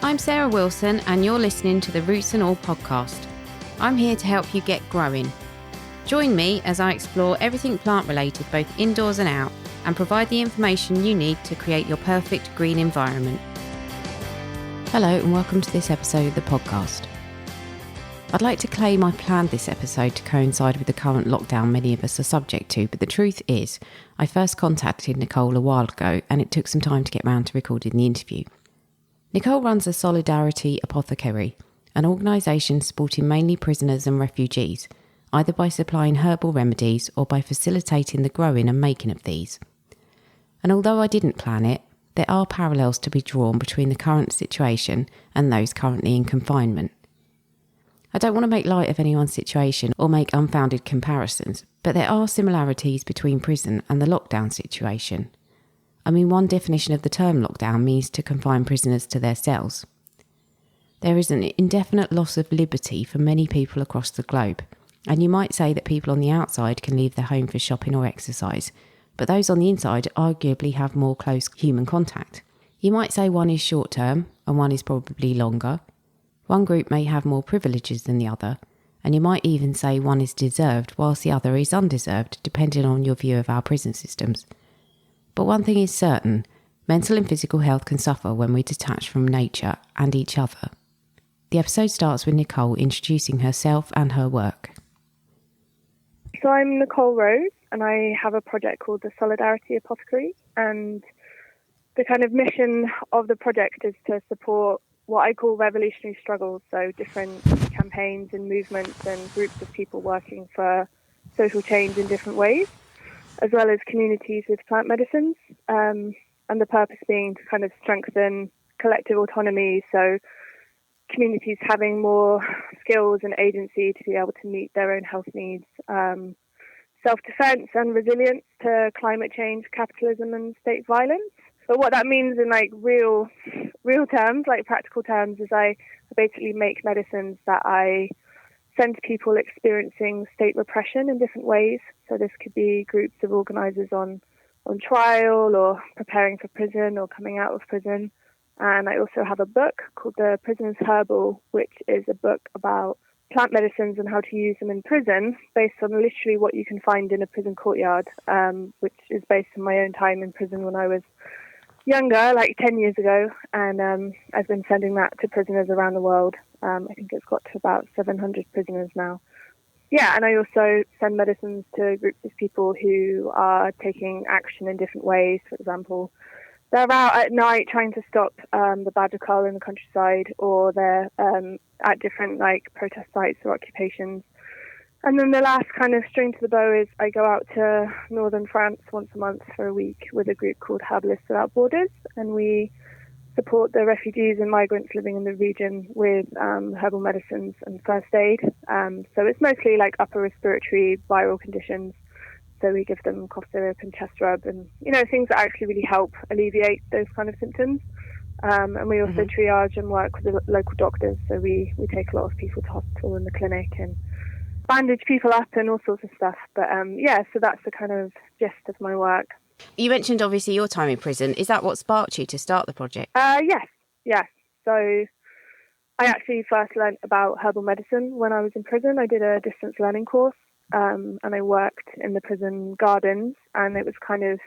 I'm Sarah Wilson and you're listening to the Roots and All podcast. I'm here to help you get growing. Join me as I explore everything plant related both indoors and out and provide the information you need to create your perfect green environment. Hello and welcome to this episode of the podcast. I'd like to claim I planned this episode to coincide with the current lockdown many of us are subject to, but the truth is I first contacted Nicole a while ago and it took some time to get round to recording the interview. Nicole runs a Solidarity Apothecary, an organisation supporting mainly prisoners and refugees, either by supplying herbal remedies or by facilitating the growing and making of these. And although I didn't plan it, there are parallels to be drawn between the current situation and those currently in confinement. I don't want to make light of anyone's situation or make unfounded comparisons, but there are similarities between prison and the lockdown situation. I mean, one definition of the term lockdown means to confine prisoners to their cells. There is an indefinite loss of liberty for many people across the globe, and you might say that people on the outside can leave their home for shopping or exercise, but those on the inside arguably have more close human contact. You might say one is short term and one is probably longer. One group may have more privileges than the other, and you might even say one is deserved whilst the other is undeserved, depending on your view of our prison systems. But one thing is certain, mental and physical health can suffer when we detach from nature and each other. The episode starts with Nicole introducing herself and her work. So I'm Nicole Rose, and I have a project called the Solidarity Apothecary, and the kind of mission of the project is to support what I call revolutionary struggles, so different campaigns and movements and groups of people working for social change in different ways, as well as communities with plant medicines, and the purpose being to kind of strengthen collective autonomy, so communities having more skills and agency to be able to meet their own health needs, self-defense and resilience to climate change, capitalism and state violence. But what that means in like real terms, like practical terms, is I basically make medicines that I send to people experiencing state repression in different ways. So this could be groups of organisers on trial or preparing for prison or coming out of prison. And I also have a book called The Prisoner's Herbal, which is a book about plant medicines and how to use them in prison based on literally what you can find in a prison courtyard, which is based on my own time in prison when I was younger, like 10 years ago, and I've been sending that to prisoners around the world. I think it's got to about 700 prisoners now. Yeah, and I also send medicines to groups of people who are taking action in different ways. For example, they're out at night trying to stop the badger cull in the countryside, or they're at different like protest sites or occupations. And then the last kind of string to the bow is I go out to northern France once a month for a week with a group called Herbalists Without Borders, and we support the refugees and migrants living in the region with herbal medicines and first aid. So it's mostly like upper respiratory viral conditions. So we give them cough syrup and chest rub and, things that actually really help alleviate those kind of symptoms. And we also triage and work with the local doctors. So we take a lot of people to hospital and the clinic and bandage people up and all sorts of stuff. But so that's the kind of gist of my work. You mentioned obviously your time in prison. Is that what sparked you to start the project? Yes. So I actually first learnt about herbal medicine when I was in prison. I did a distance learning course, and I worked in the prison gardens, and it was kind of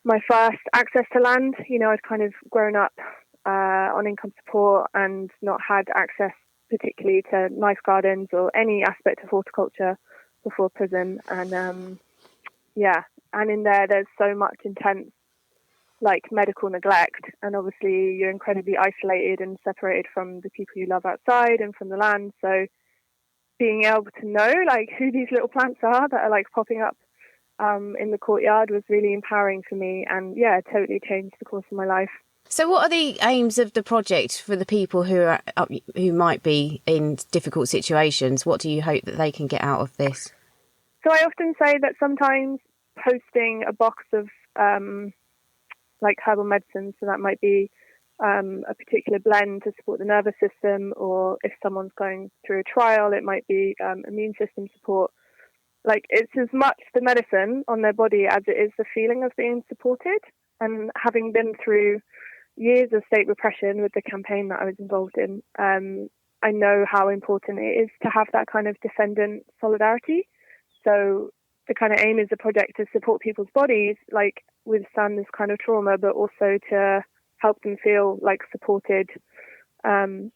my first access to land. I'd kind of grown up on income support and not had access particularly to nice gardens or any aspect of horticulture before prison. And and in there's so much intense like medical neglect, and obviously you're incredibly isolated and separated from the people you love outside and from the land. So being able to know like who these little plants are that are like popping up in the courtyard was really empowering for me, and totally changed the course of my life. So what are the aims of the project for the people who might be in difficult situations? What do you hope that they can get out of this? So I often say that sometimes posting a box of like herbal medicines, so that might be a particular blend to support the nervous system, or if someone's going through a trial, it might be immune system support. Like, it's as much the medicine on their body as it is the feeling of being supported. And having been through years of state repression with the campaign that I was involved in, I know how important it is to have that kind of defendant solidarity. So the kind of aim is the project to support people's bodies, like withstand this kind of trauma, but also to help them feel like supported in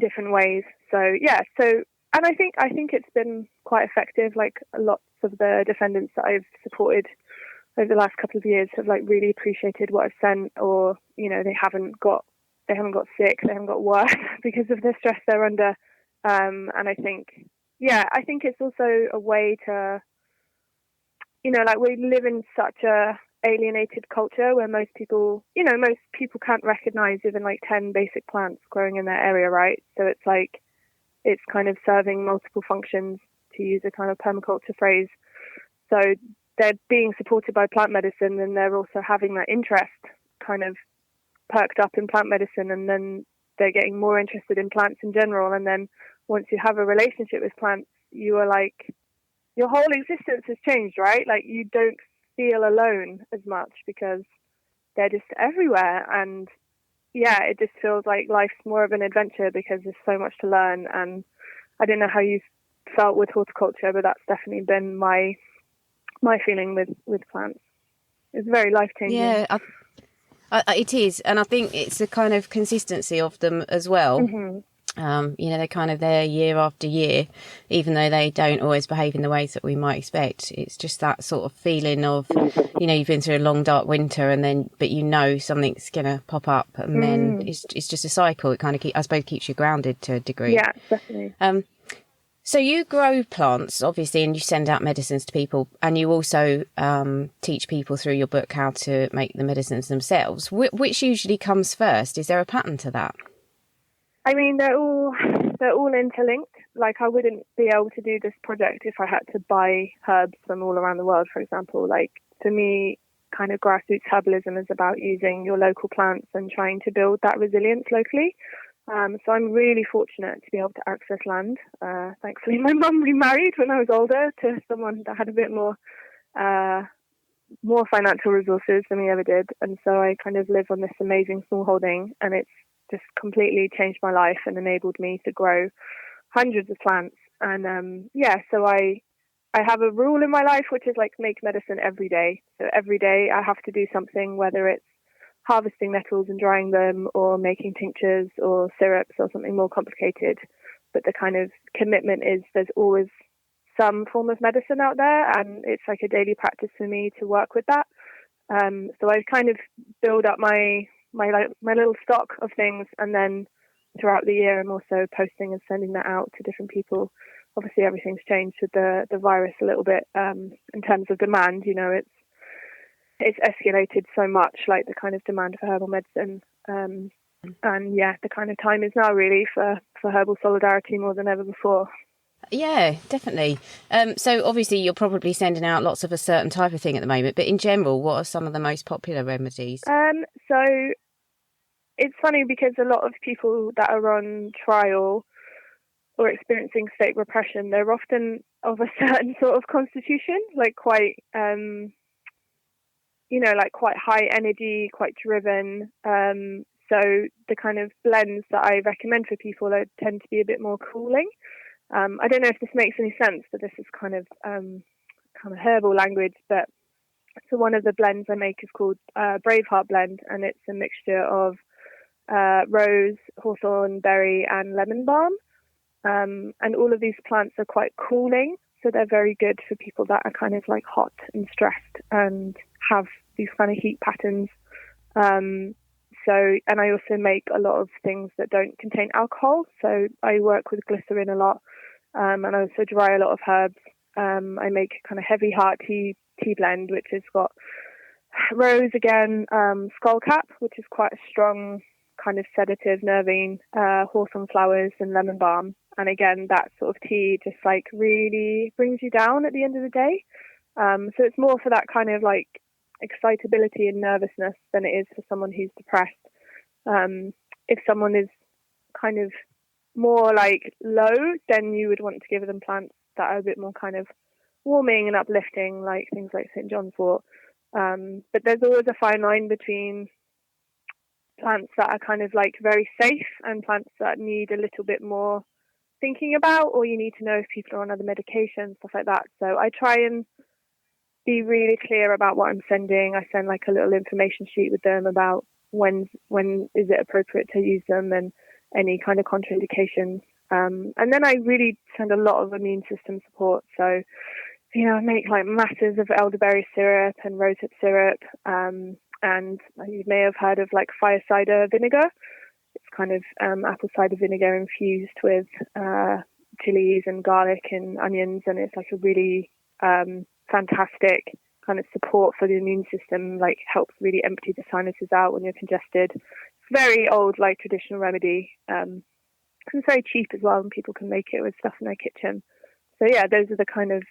different ways. So yeah, and I think it's been quite effective. Like lots of the defendants that I've supported over the last couple of years have like really appreciated what I've sent, or they haven't got sick, they haven't got worse because of the stress they're under. And I think it's also a way to, like we live in such a alienated culture where most people can't recognize even like 10 basic plants growing in their area, right? So it's like it's kind of serving multiple functions, to use a kind of permaculture phrase. So they're being supported by plant medicine, and they're also having that interest kind of perked up in plant medicine, and then they're getting more interested in plants in general. And then once you have a relationship with plants, you are like, your whole existence has changed, right? Like you don't feel alone as much because they're just everywhere. And yeah, it just feels like life's more of an adventure because there's so much to learn. And I don't know how you felt with horticulture, but that's definitely been my feeling with plants. It's very life-changing. Yeah, it is. And I think it's the kind of consistency of them as well. Mm-hmm. They're kind of there year after year, even though they don't always behave in the ways that we might expect. It's just that sort of feeling of, you've been through a long dark winter, and then, but something's going to pop up, and then it's just a cycle. It kind of, I suppose, keeps you grounded to a degree. Yeah, definitely. So you grow plants, obviously, and you send out medicines to people, and you also teach people through your book how to make the medicines themselves. Which usually comes first? Is there a pattern to that? I mean, they're all interlinked. Like, I wouldn't be able to do this project if I had to buy herbs from all around the world, for example. Like, for me, kind of grassroots herbalism is about using your local plants and trying to build that resilience locally. So I'm really fortunate to be able to access land. Thankfully, my mum remarried when I was older to someone that had a bit more financial resources than we ever did. And so I kind of live on this amazing smallholding, and it's just completely changed my life and enabled me to grow hundreds of plants. And so I have a rule in my life, which is like make medicine every day. So every day I have to do something, whether it's harvesting nettles and drying them, or making tinctures or syrups or something more complicated. But the kind of commitment is there's always some form of medicine out there, and it's like a daily practice for me to work with that. So I kind of build up my little stock of things, and then throughout the year I'm also posting and sending that out to different people. Obviously everything's changed with the virus a little bit in terms of demand. It's escalated so much, like the kind of demand for herbal medicine. And yeah, the kind of time is now really for herbal solidarity more than ever before. Yeah, definitely. So obviously you're probably sending out lots of a certain type of thing at the moment, but in general, what are some of the most popular remedies? So it's funny because a lot of people that are on trial or experiencing state repression, they're often of a certain sort of constitution, like quite like quite high energy, quite driven. So the kind of blends that I recommend for people tend to be a bit more cooling. I don't know if this makes any sense, but this is kind of herbal language. But so one of the blends I make is called Braveheart blend, and it's a mixture of rose, hawthorn, berry, and lemon balm. And all of these plants are quite cooling, so they're very good for people that are kind of like hot and stressed and have these kind of heat patterns. And I also make a lot of things that don't contain alcohol. So I work with glycerin a lot, and I also dry a lot of herbs. I make a kind of heavy heart tea blend, which has got rose again, skullcap, which is quite a strong kind of sedative, nervine, hawthorn flowers, and lemon balm. And again, that sort of tea just like really brings you down at the end of the day. So it's more for that kind of like excitability and nervousness than it is for someone who's depressed. If someone is kind of more like low, then you would want to give them plants that are a bit more kind of warming and uplifting, like things like St. John's wort. But there's always a fine line between plants that are kind of like very safe and plants that need a little bit more thinking about, or you need to know if people are on other medications, stuff like that. So I try and be really clear about what I'm sending. I send like a little information sheet with them about when is it appropriate to use them and any kind of contraindications. And then I really send a lot of immune system support. So, I make like masses of elderberry syrup and rosehip syrup. And you may have heard of like fire cider vinegar. It's kind of apple cider vinegar infused with chilies and garlic and onions. And it's like a really fantastic kind of support for the immune system, like helps really empty the sinuses out when you're congested. It's very old, like traditional remedy. It's very cheap as well, and people can make it with stuff in their kitchen. So yeah, those are the kind of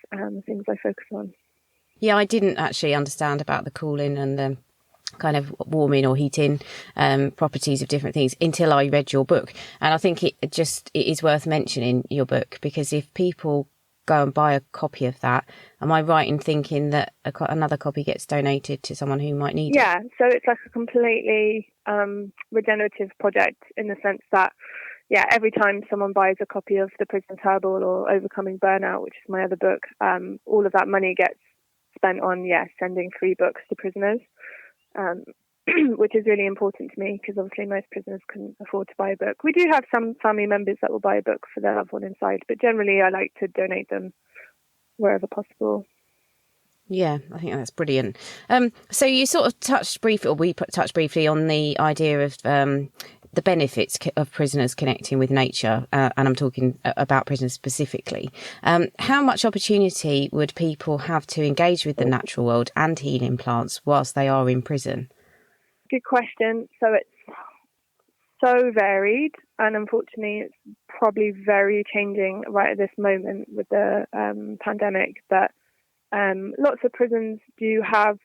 things I focus on. Yeah, I didn't actually understand about the cooling and the kind of warming or heating properties of different things until I read your book. And I think it is worth mentioning your book, because if people go and buy a copy of that, am I right in thinking that another copy gets donated to someone who might need it? Yeah, so it's like a completely regenerative project in the sense that, every time someone buys a copy of The Prison's Herbal or Overcoming Burnout, which is my other book, all of that money gets spent on, sending free books to prisoners, which is really important to me because obviously most prisoners couldn't afford to buy a book. We do have some family members that will buy a book for their loved one inside, but generally I like to donate them wherever possible. Yeah, I think that's brilliant. So you sort of touched briefly on the idea of the benefits of prisoners connecting with nature, and I'm talking about prisoners specifically. How much opportunity would people have to engage with the natural world and healing plants whilst they are in prison? Good question. So it's so varied, and unfortunately it's probably very changing right at this moment with the pandemic. But lots of prisons do have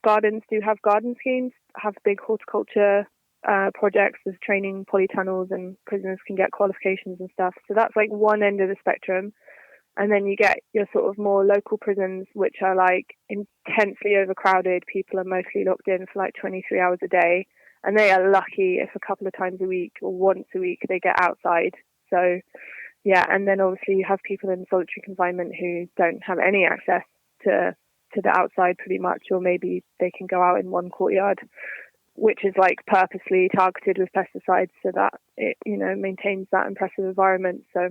gardens, do have garden schemes, have big horticulture projects with training polytunnels, and prisoners can get qualifications and stuff. So that's like one end of the spectrum. And then you get your sort of more local prisons, which are like intensely overcrowded. People are mostly locked in for like 23 hours a day. And they are lucky if a couple of times a week or once a week they get outside. So, and then obviously you have people in solitary confinement who don't have any access to the outside pretty much, or maybe they can go out in one courtyard, which is like purposely targeted with pesticides so that it, maintains that impressive environment. So,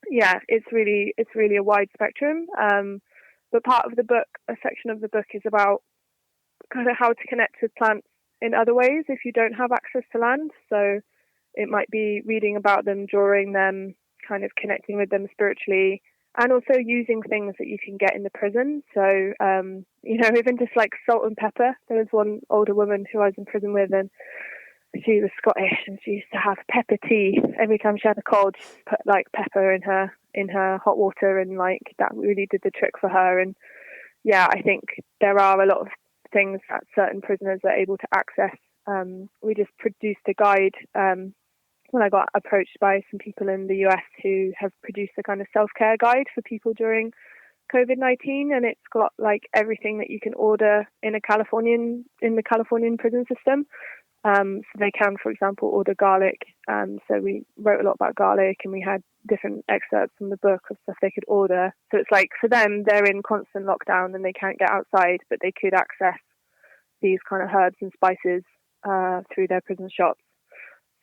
it's really a wide spectrum. But part of the book, a section of the book is about kind of how to connect with plants in other ways if you don't have access to land. So it might be reading about them, drawing them, kind of connecting with them spiritually, and also using things that you can get in the prison. So, even just like salt and pepper. There was one older woman who I was in prison with, and she was Scottish, and she used to have pepper tea every time she had a cold. She put like pepper in her hot water, and like that really did the trick for her. And I think there are a lot of things that certain prisoners are able to access. We just produced a guide when I got approached by some people in the US who have produced a kind of self-care guide for people during COVID-19, and it's got like everything that you can order in the Californian prison system. So they can, for example, order garlic. So we wrote a lot about garlic, and we had different excerpts from the book of stuff they could order. So it's like for them, they're in constant lockdown and they can't get outside, but they could access these kind of herbs and spices through their prison shops.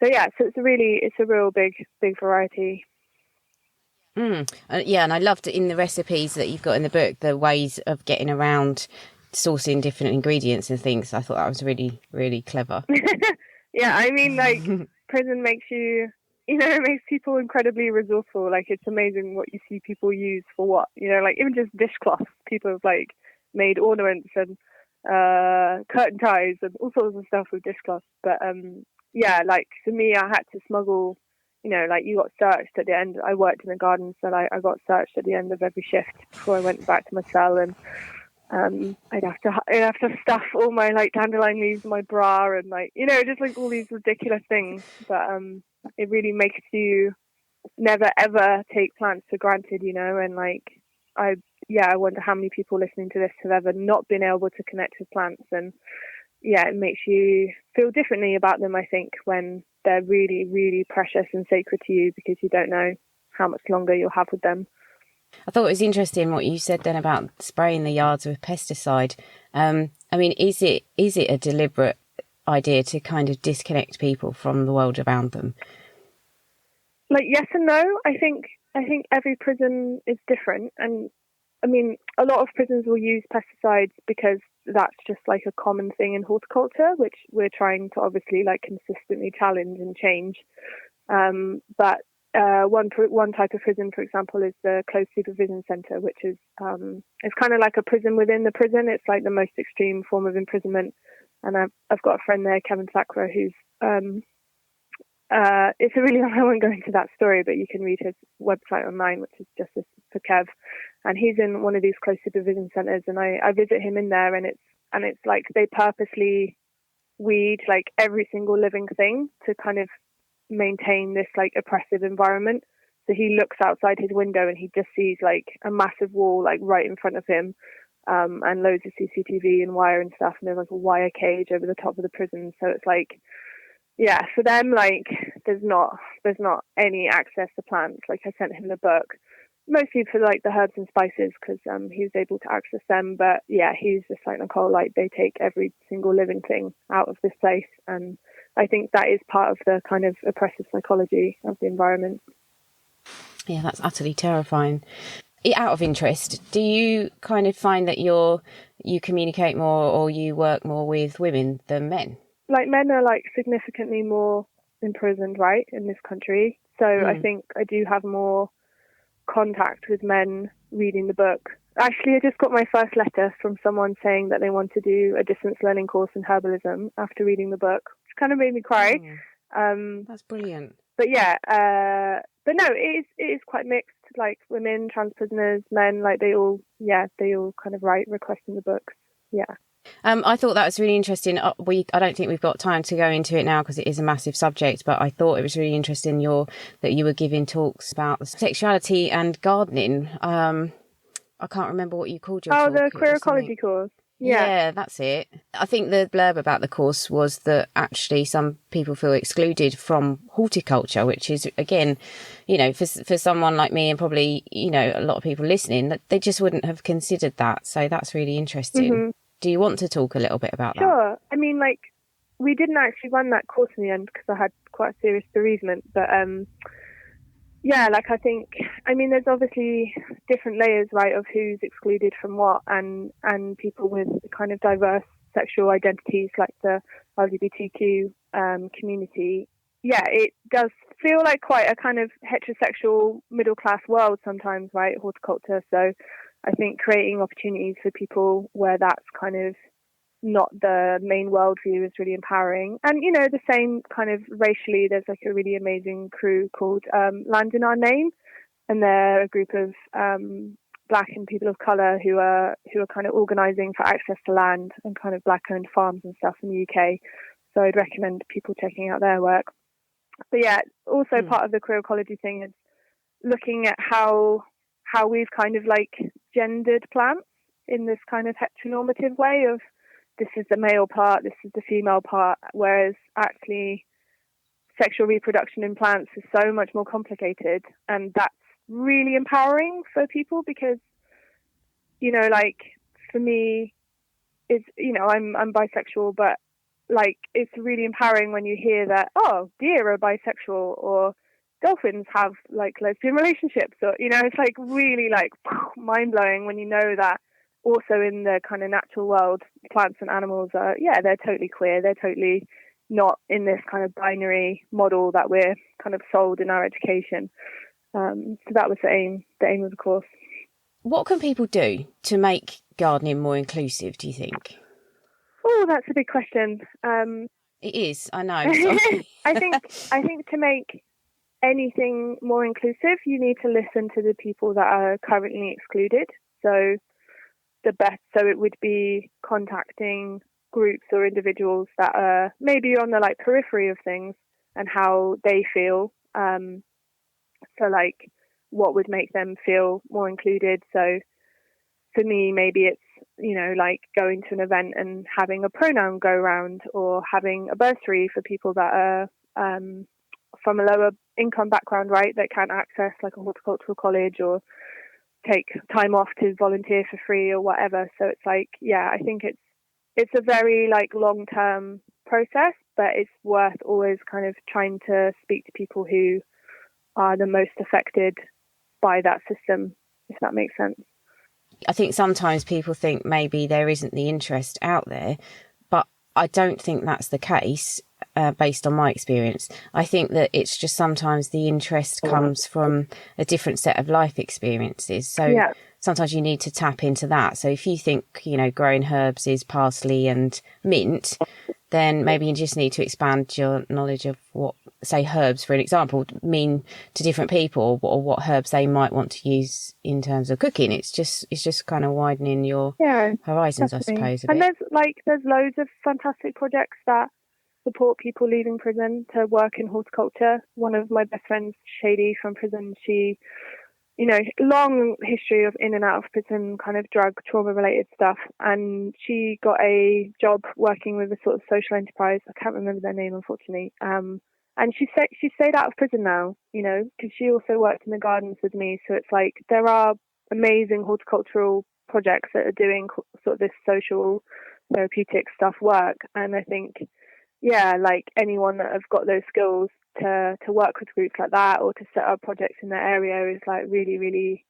So it's a real big variety. And I loved in the recipes that you've got in the book, the ways of getting around sourcing different ingredients and things. I thought that was really, really clever. I mean, like prison makes you, it makes people incredibly resourceful. Like it's amazing what you see people use for what, like even just dishcloths. People have like made ornaments and curtain ties and all sorts of stuff with dishcloths. But like for me, I had to smuggle, like you got searched at the end. I worked in the garden, so like I got searched at the end of every shift before I went back to my cell, and I'd have to stuff all my like dandelion leaves in my bra, and like just like all these ridiculous things. But it really makes you never ever take plants for granted, and like I wonder how many people listening to this have ever not been able to connect with plants. And it makes you feel differently about them, I think, when they're really, really precious and sacred to you because you don't know how much longer you'll have with them. I thought it was interesting what you said then about spraying the yards with pesticide. I mean, is it a deliberate idea to kind of disconnect people from the world around them? Like, yes and no. I think every prison is different, and I mean, a lot of prisons will use pesticides because that's just like a common thing in horticulture, which we're trying to obviously like consistently challenge and change. But one type of prison, for example, is the closed supervision centre, which is it's kind of like a prison within the prison. It's like the most extreme form of imprisonment. And I've got a friend there, Kevin Thackeray, who's it's a really long, I won't go into that story, but you can read his website online, which is Justice for Kev, and he's in one of these close supervision centres, and I visit him in there, and it's like they purposely weed like every single living thing to kind of maintain this like oppressive environment. So he looks outside his window and he just sees like a massive wall like right in front of him, and loads of CCTV and wire and stuff, and there's like a wire cage over the top of the prison. So it's like, yeah, for them, like there's not any access to plants. Like I sent him the book, mostly for like the herbs and spices because he was able to access them. But yeah, he's just like, Nicole, like they take every single living thing out of this place, and I think that is part of the kind of oppressive psychology of the environment. Yeah, that's utterly terrifying. Out of interest, do you kind of find that you communicate more or you work more with women than men? Like men are like significantly more imprisoned, right, in this country. So I think I do have more contact with men reading the book. Actually, I just got my first letter from someone saying that they want to do a distance learning course in herbalism after reading the book, which kind of made me cry. That's brilliant. But yeah, but no, it is quite mixed. Like women, trans prisoners, men, like they all kind of write requesting the books. Yeah. I thought that was really interesting. I don't think we've got time to go into it now because it is a massive subject, but I thought it was really interesting that you were giving talks about sexuality and gardening. I can't remember what you called your talk. The agroecology course. Yeah, that's it. I think the blurb about the course was that actually some people feel excluded from horticulture, which is, again, you know, for someone like me and probably, you know, a lot of people listening, that they just wouldn't have considered that. So that's really interesting. Mm-hmm. Do you want to talk a little bit about that? Sure. I mean, like, we didn't actually run that course in the end because I had quite a serious bereavement. But yeah, like I think, I mean, there's obviously different layers, right, of who's excluded from what, and people with kind of diverse sexual identities like the LGBTQ community. Yeah, it does feel like quite a kind of heterosexual middle class world sometimes, right, horticulture. So I think creating opportunities for people where that's kind of not the main worldview is really empowering. And, you know, the same kind of racially, there's like a really amazing crew called Land in Our Name. And they're a group of Black and people of colour who are kind of organising for access to land and kind of Black-owned farms and stuff in the UK. So I'd recommend people checking out their work. But yeah, also part of the agroecology thing is looking at how we've kind of like gendered plants in this kind of heteronormative way of this is the male part, this is the female part, whereas actually sexual reproduction in plants is so much more complicated, and that's really empowering for people because, you know, like for me, it's, you know, I'm bisexual, but like it's really empowering when you hear that, oh, deer are bisexual, or dolphins have like lesbian relationships, or, you know, it's like really like mind blowing when you know that also in the kind of natural world, plants and animals are, yeah, they're totally queer. They're totally not in this kind of binary model that we're kind of sold in our education. So that was the aim of the course. What can people do to make gardening more inclusive, do you think? Oh, that's a big question. It is, I know. I think to make anything more inclusive, you need to listen to the people that are currently excluded. So it would be contacting groups or individuals that are maybe on the like periphery of things and how they feel. So like what would make them feel more included. So for me, maybe it's like going to an event and having a pronoun go round, or having a bursary for people that are from a lower income background, right, that can't access like a horticultural college or take time off to volunteer for free or whatever. So it's like, yeah, I think it's a very like long-term process, but it's worth always kind of trying to speak to people who are the most affected by that system, if that makes sense. I think sometimes people think maybe there isn't the interest out there, but I don't think that's the case based on my experience. I think that it's just sometimes the interest comes from a different set of life experiences. So sometimes you need to tap into that. So if you think, growing herbs is parsley and mint, then maybe you just need to expand your knowledge of what, say, herbs, for an example, mean to different people, or what herbs they might want to use in terms of cooking. It's just kind of widening your horizons, definitely. I suppose. And there's loads of fantastic projects that support people leaving prison to work in horticulture. One of my best friends, Shady, from prison, she, long history of in and out of prison, kind of drug trauma related stuff, and she got a job working with a sort of social enterprise. I can't remember their name, unfortunately. And she stayed out of prison now, because she also worked in the gardens with me. So it's like there are amazing horticultural projects that are doing sort of this social therapeutic stuff work. And I think, like anyone that have got those skills to work with groups like that, or to set up projects in that area, is like really, really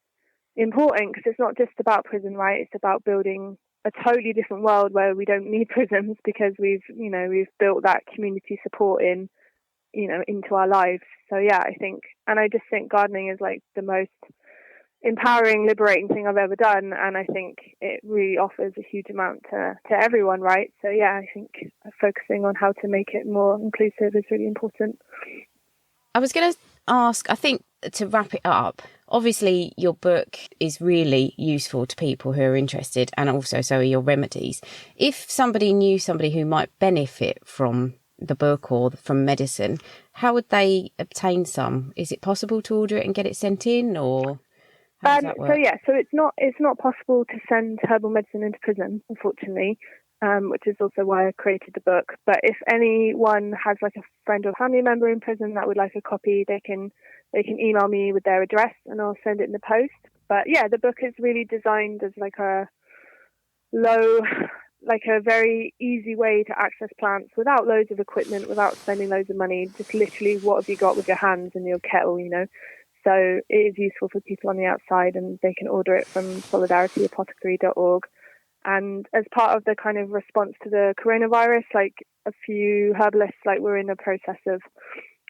important, because it's not just about prison, right? It's about building a totally different world where we don't need prisons, because we've built that community support into our lives. So I just think gardening is like the most empowering, liberating thing I've ever done, and I think it really offers a huge amount to everyone, right? So I think focusing on how to make it more inclusive is really important. I was going to ask, I think, to wrap it up, obviously your book is really useful to people who are interested, and also so are your remedies. If somebody knew somebody who might benefit from the book or from medicine, how would they obtain some? Is it possible to order it and get it sent in, or how does that work? So it's not possible to send herbal medicine into prison, unfortunately, which is also why I created the book. But if anyone has like a friend or family member in prison that would like a copy, they can email me with their address and I'll send it in the post. But the book is really designed as like a very easy way to access plants without loads of equipment, without spending loads of money. Just literally, what have you got with your hands and your kettle, So it is useful for people on the outside, and they can order it from solidarity.apothecary.org. And as part of the kind of response to the coronavirus, like a few herbalists, like we're in the process of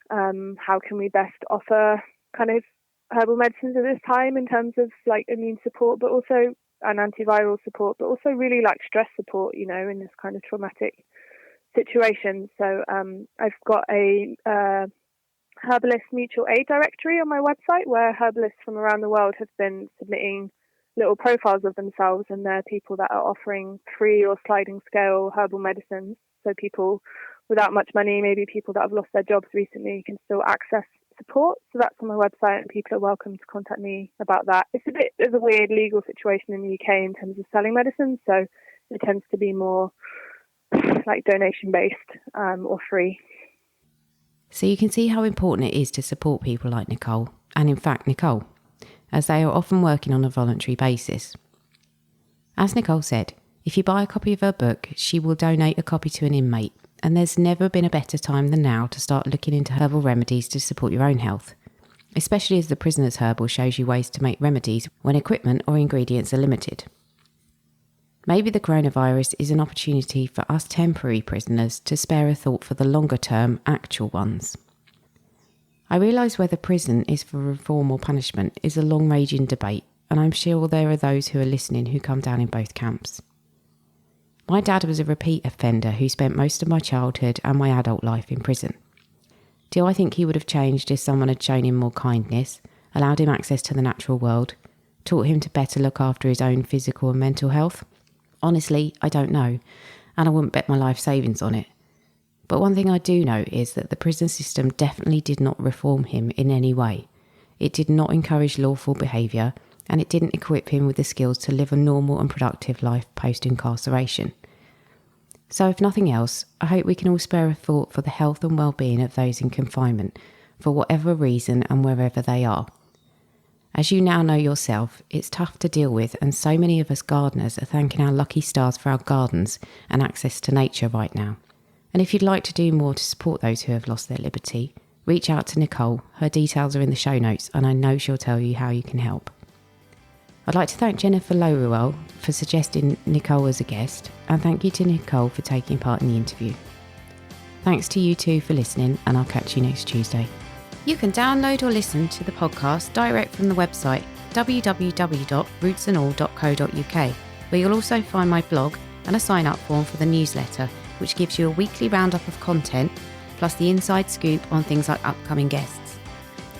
how can we best offer kind of herbal medicines at this time, in terms of like immune support, but also and antiviral support, but also really like stress support, in this kind of traumatic situation. So I've got a herbalist mutual aid directory on my website, where herbalists from around the world have been submitting little profiles of themselves, and they're people that are offering free or sliding scale herbal medicines. So people without much money, maybe people that have lost their jobs recently, can still access support. So that's on my website, and people are welcome to contact me about that. There's a weird legal situation in the UK in terms of selling medicine, so it tends to be more like donation based or free. So you can see how important it is to support people like Nicole, and in fact Nicole, as they are often working on a voluntary basis. As Nicole said, if you buy a copy of her book, she will donate a copy to an inmate, and there's never been a better time than now to start looking into herbal remedies to support your own health, especially as the Prisoner's Herbal shows you ways to make remedies when equipment or ingredients are limited. Maybe the coronavirus is an opportunity for us temporary prisoners to spare a thought for the longer term actual ones. I realise whether prison is for reform or punishment is a long-raging debate, and I'm sure there are those who are listening who come down in both camps. My dad was a repeat offender who spent most of my childhood and my adult life in prison. Do I think he would have changed if someone had shown him more kindness, allowed him access to the natural world, taught him to better look after his own physical and mental health? Honestly, I don't know, and I wouldn't bet my life savings on it. But one thing I do know is that the prison system definitely did not reform him in any way. It did not encourage lawful behaviour, and it didn't equip him with the skills to live a normal and productive life post-incarceration. So if nothing else, I hope we can all spare a thought for the health and well-being of those in confinement, for whatever reason and wherever they are. As you now know yourself, it's tough to deal with, and so many of us gardeners are thanking our lucky stars for our gardens and access to nature right now. And if you'd like to do more to support those who have lost their liberty, reach out to Nicole. Her details are in the show notes, and I know she'll tell you how you can help. I'd like to thank Jennifer Lowell for suggesting Nicole as a guest, and thank you to Nicole for taking part in the interview. Thanks to you two for listening, and I'll catch you next Tuesday. You can download or listen to the podcast direct from the website www.rootsandall.co.uk, where you'll also find my blog and a sign-up form for the newsletter, which gives you a weekly roundup of content, plus the inside scoop on things like upcoming guests.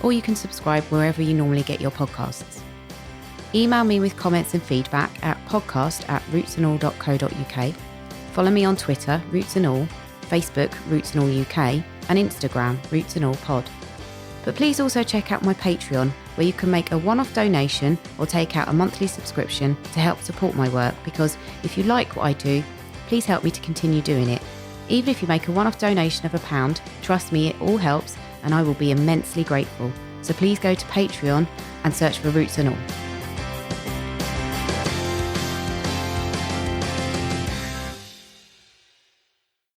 Or you can subscribe wherever you normally get your podcasts. Email me with comments and feedback at podcast@rootsandall.co.uk. Follow me on Twitter, Roots and All, Facebook, Roots and All UK, and Instagram, Roots and All Pod. But please also check out my Patreon, where you can make a one-off donation or take out a monthly subscription to help support my work, because if you like what I do, please help me to continue doing it. Even if you make a one-off donation of £1, trust me, it all helps, and I will be immensely grateful. So please go to Patreon and search for Roots and All.